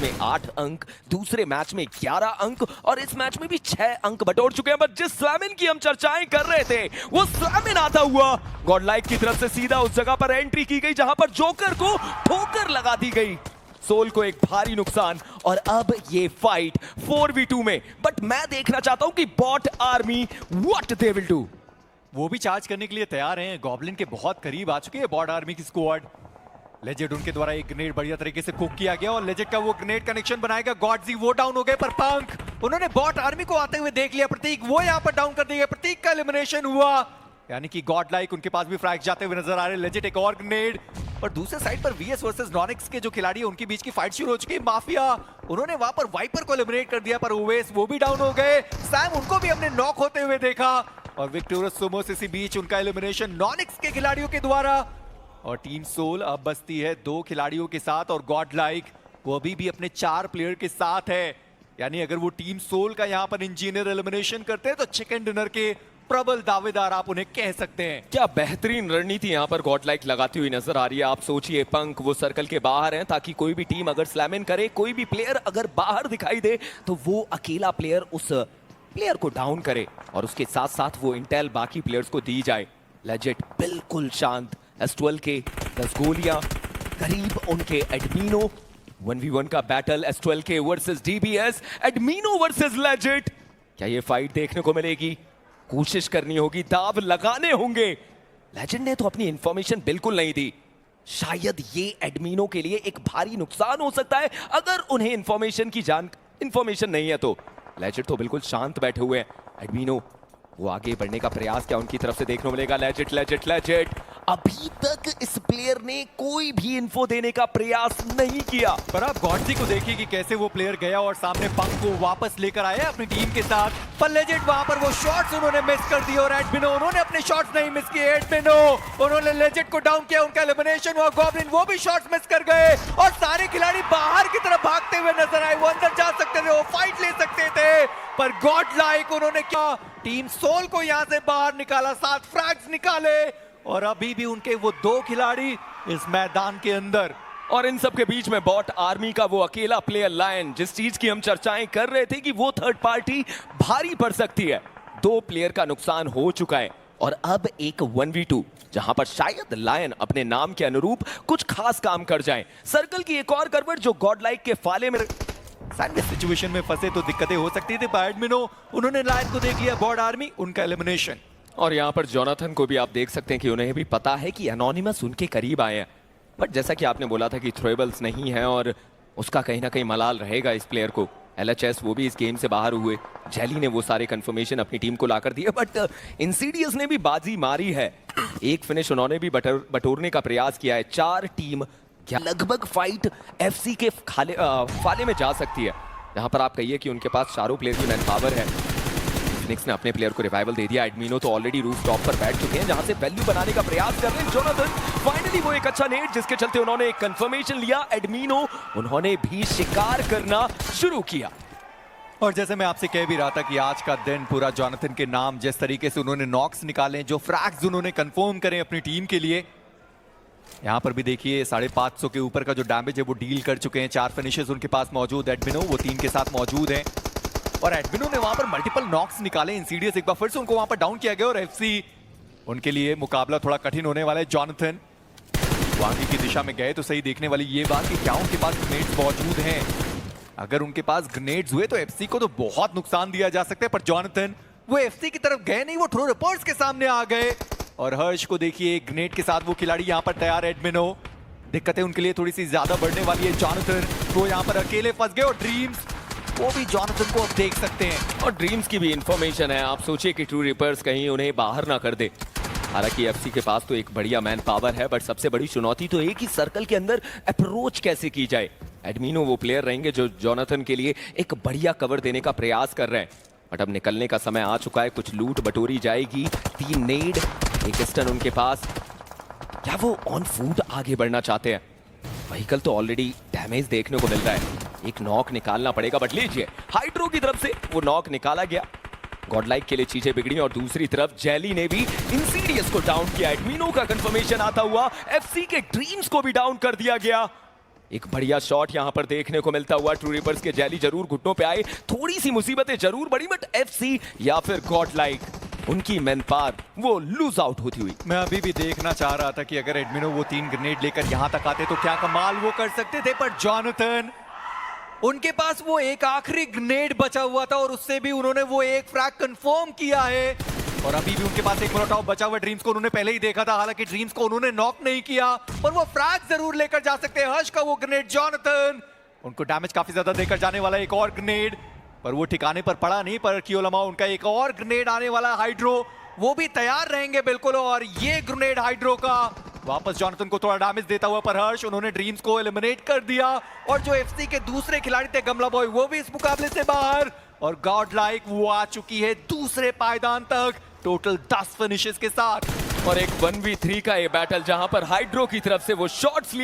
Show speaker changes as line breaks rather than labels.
में 8 अंक, दूसरे मैच में 11 अंक और इस मैच में भी 6 अंक बटोर चुके हैं। बट जिस स्लैमिन की हम चर्चाएं कर रहे थे वो स्लैमिन आता हुआ गॉडलाइक की तरफ से सीधा उस जगह पर एंट्री की गई जहां पर जोकर को ठोकर लगा दी गई। सोल को एक भारी नुकसान और अब ये फाइट 4v2 में। बट मैं देखना चाहता हूं कि bot army what they will do.
वो भी चार्ज करने के लिए तैयार हैं। गॉब्लिन के बहुत करीब आ चुकी है बॉट आर्मी की स्क्वाड। लेजेंड उनके द्वारा एक ग्रेनेड बढ़िया तरीके से कुक किया गया और लेजेंड का वो ग्रेनेड कनेक्शन बनाएगा। गॉडजी वो डाउन हो गए पर पंक उन्होंने बॉट आर्मी को आते हुए देख लिया। प्रतीक वो यहां पर डाउन कर दिया। प्रतीक का एलिमिनेशन हुआ, यानी कि गॉड लाइक उनके पास भी फ्रैग जाते हुए नजर आ रहे हैं। लेजेंड एक और ग्रेनेड और दूसरे साइड पर वीएस वर्सेस नॉनिक्स के जो खिलाड़ी है उनके बीच की फाइट शुरू हो चुकी है। माफिया उन्होंने वहां पर वाइपर को एलिमिनेट कर दिया पर ओवेस वो भी डाउन हो गए। सैम उनको भी हमने नॉक होते हुए देखा और विक्टोरियस सुमोस इसी बीच उनका एलिमिनेशन नॉनिक्स के खिलाड़ियों के द्वारा। और टीम सोल अब बसती है 2 खिलाड़ियों के साथ और गॉड लाइक वो अभी भी अपने 4 प्लेयर के साथ है। यानी अगर वो टीम सोल का यहां पर इंजीनियर एलिमिनेशन करते हैं तो चिकन डिनर के प्रबल दावेदार आप उन्हें कह सकते हैं।
क्या बेहतरीन रणनीति यहां पर गॉडलाइक लगाती हुई नजर आ रही है। आप सोचिए पंक वो सर्कल के बाहर हैं ताकि कोई भी टीम अगर स्लैम इन करे, कोई भी प्लेयर अगर बाहर दिखाई दे तो वो अकेला प्लेयर उस प्लेयर को डाउन करे और उसके साथ साथ वो इंटेल बाकी प्लेयर्स को दी जाए। लेजेंड बिल्कुल शांत। S12 के 10 गोलियां करीब उनके एडमिनो 1v1 का बैटल S12 के वर्सेस DBS, एडमिनो वर्सेस लेजेंड। क्या ये फाइट देखने को मिलेगी? कोशिश करनी होगी, दाव लगाने होंगे। लेजेंड ने तो अपनी इंफॉर्मेशन बिल्कुल नहीं दी। शायद ये एडमिनो के लिए एक भारी नुकसान हो सकता है अगर उन्हें इंफॉर्मेशन नहीं है तो। लेजेंड तो बिल्कुल शांत बैठे हुए हैं। एडमिनो वो आगे बढ़ने का प्रयास क्या उनकी तरफ से देखने को मिलेगा? लेजेंड अभी तक इस प्लेयर ने कोई भी इन्फो देने का प्रयास नहीं किया।
पर आप गॉडजी को देखिए कि कैसे वो प्लेयर गया और सामने पंक को वापस लेकर आया अपनी टीम के साथ। पर लेजेंड वहां पर वो शॉट्स उन्होंने मिस कर दिए और एडमिनो उन्होंने अपने शॉट्स नहीं मिस किए। एडमिनो उन्होंने लेजेंड को डाउन किया, उनका एलिमिनेशन हुआ। गॉब्लिन वो भी शॉट्स मिस कर गए और सारे खिलाड़ी बाहर की तरफ भागते हुए नजर आए। वो अंदर जा सकते थे, वो फाइट ले सकते थे पर गॉड लाइक उन्होंने क्या टीम सोल को यहां से बाहर निकाला, 7 फ्रैग्स निकाले और अभी भी उनके वो 2 खिलाड़ी इस मैदान के अंदर।
और इन सब के बीच में बॉट आर्मी का वो अकेला प्लेयर लायन, जिस चीज की हम चर्चाएं कर रहे थे कि वो थर्ड पार्टी भारी पड़ सकती है। 2 प्लेयर का नुकसान हो चुका है और अब एक 1v2 जहां पर शायद लायन अपने नाम के अनुरूप कुछ खास काम कर जाए। सर्कल की एक और करवट जो गॉडलाइक के फाले में
सैंडविच सिचुएशन में फंसे तो दिक्कतें हो सकती थी। पर एडमिनो उन्होंने लायन को देख लिया, बॉड आर्मी उनका एलिमिनेशन।
और यहाँ पर जोनाथन को भी आप देख सकते हैं कि उन्हें भी पता है कि एनोनिमस उनके करीब आए हैं। बट जैसा कि आपने बोला था कि थ्रोएबल्स नहीं है और उसका कहीं ना कहीं मलाल रहेगा इस प्लेयर को। LHS वो भी इस गेम से बाहर हुए। जेली ने वो सारे कंफर्मेशन अपनी टीम को लाकर दिए बट इंसीडियस ने भी बाजी मारी है। एक फिनिश उन्होंने भी बटोरने का प्रयास किया है। 4 टीम लगभग फाइट FC के फाले में जा सकती है। यहाँ पर आप कहिए कि उनके पास चारों प्लेयर की मैन पावर है। फिनिक्स ने अपने प्लेयर को रिवाइवल दे दिया। एडमिनो तो ऑलरेडी रूफ टॉप पर बैठ चुके हैं जहां से वैल्यू बनाने का प्रयास कर रहे हैं। जोनाथन फाइनली वो एक अच्छा नेट जिसके चलते उन्होंने एक कंफर्मेशन लिया। एडमिनो उन्होंने भी शिकार करना शुरू किया।
और जैसे मैं आपसे कह भी रहा था कि आज का दिन पूरा जोनाथन के नाम, जिस तरीके से उन्होंने नॉक्स निकाले, जो फ्रैग्स उन्होंने कंफर्म करें अपनी टीम के लिए। यहाँ पर भी देखिए 550 के ऊपर का जो डैमेज है वो डील कर चुके हैं। 4 फिनिशेस उनके पास मौजूद। एडमिनो वो टीम के साथ मौजूद हैं और एडमिनो ने वहां पर मल्टीपल नॉक्स निकाले। इंसीडियस एक बार फिर से उनको वहां पर डाउन किया गया और FC उनके लिए मुकाबला थोड़ा कठिन होने वाला है। जोनाथन वांगी की दिशा में गए तो सही देखने वाली ये बात कि क्या उनके पास ग्रेनेड्स मौजूद हैं। अगर उनके पास ग्रेनेड्स हुए तो FC को तो बहुत नुकसान दिया जा सकता है। पर जोनाथन वो FC की तरफ गए नहीं, वो थ्रो रिपर्स के सामने आ गए। और हर्ष को देखिए ग्रेनेड के साथ वो खिलाड़ी यहाँ पर तैयार है। एडमिनो दिक्कतें उनके लिए थोड़ी सी ज्यादा बढ़ने वाली है। जोनाथन वो यहाँ पर अकेले फंस गए और ड्रीम्स वो भी जोनाथन को अब देख सकते हैं।
और ड्रीम्स की भी इंफॉर्मेशन है। आप सोचिए कि ट्रू रिपर्स कहीं उन्हें बाहर ना कर दे। हालांकि FC के पास तो एक बढ़िया मैन पावर है बट सबसे बड़ी चुनौती तो एक ही सर्कल के अंदर अप्रोच कैसे की जाए। एडमिनो वो प्लेयर रहेंगे जो जोनाथन के लिए एक बढ़िया कवर देने का प्रयास कर रहे हैं। बट अब निकलने का समय आ चुका है। कुछ लूट बटोरी जाएगी। 3 नेड, एक स्टन उनके पास। क्या वो ऑन फूट आगे बढ़ना चाहते हैं? व्हीकल तो ऑलरेडी डैमेज देखने को मिल रहा है। एक नॉक निकालना पड़ेगा बट लीजिए हाइड्रो की तरफ से वो नॉक निकाला गया। गॉडलाइक के लिए चीजें बिगड़ी और दूसरी तरफ जेली ने भी इंसीडियस को डाउन किया। एडमिनो का कंफर्मेशन आता हुआ FC के ड्रीम्स को भी डाउन कर दिया गया। एक बढ़िया शॉट यहां पर देखने को मिलता हुआ। ट्रू रीपर्स के जैली जरूर घुटनों पे आए, थोड़ी सी मुसीबतें जरूर बढ़ी, बट एफसी या फिर गॉड लाइक उनकी मैन पार वो लूज आउट होती हुई।
मैं अभी भी देखना चाह रहा था कि अगर एडमिनो वो 3 ग्रेनेड लेकर यहां तक आते तो क्या कमाल वो कर सकते थे, पर जॉनथन उनके पास वो एक आखिरी ग्रेनेड बचा हुआ था और उससे भी उन्होंने वो एक फ्रैग कंफर्म किया है। और अभी भी उनके पास एक मोलोटॉव बचा हुआ। ड्रीम्स को उन्होंने पहले ही देखा था, हालांकि ड्रीम्स को उन्होंने नॉक नहीं किया, पर वो फ्रैग जरूर लेकर जा सकते हैं। हर्ष का वो ग्रेनेड, जॉनथन उनको डैमेज काफी ज्यादा देकर जाने वाला एक और ग्रेनेड, पर वो ठिकाने पर पड़ा नहीं। पर कियोलमा उनका एक और ग्रेनेड आने वाला, हाइड्रो वो भी तैयार रहेंगे बिल्कुल। और ये ग्रेनेड हाइड्रो का वापस जॉनथन को थोड़ा डैमेज देता हुआ, पर हर्ष उन्होंने ड्रीम्स को एलिमिनेट कर दिया। और जो एफसी के दूसरे खिलाड़ी थे गमला बॉय, वो भी इस मुकाबले से बाहर। और गॉड लाइक वो आ चुकी है दूसरे पायदान तक, टोटल 10 फिनिशेस के साथ।
और एक 1v3 का ये बैटल जहां पर हाइड्रो की तरफ से वो शॉट्स लिए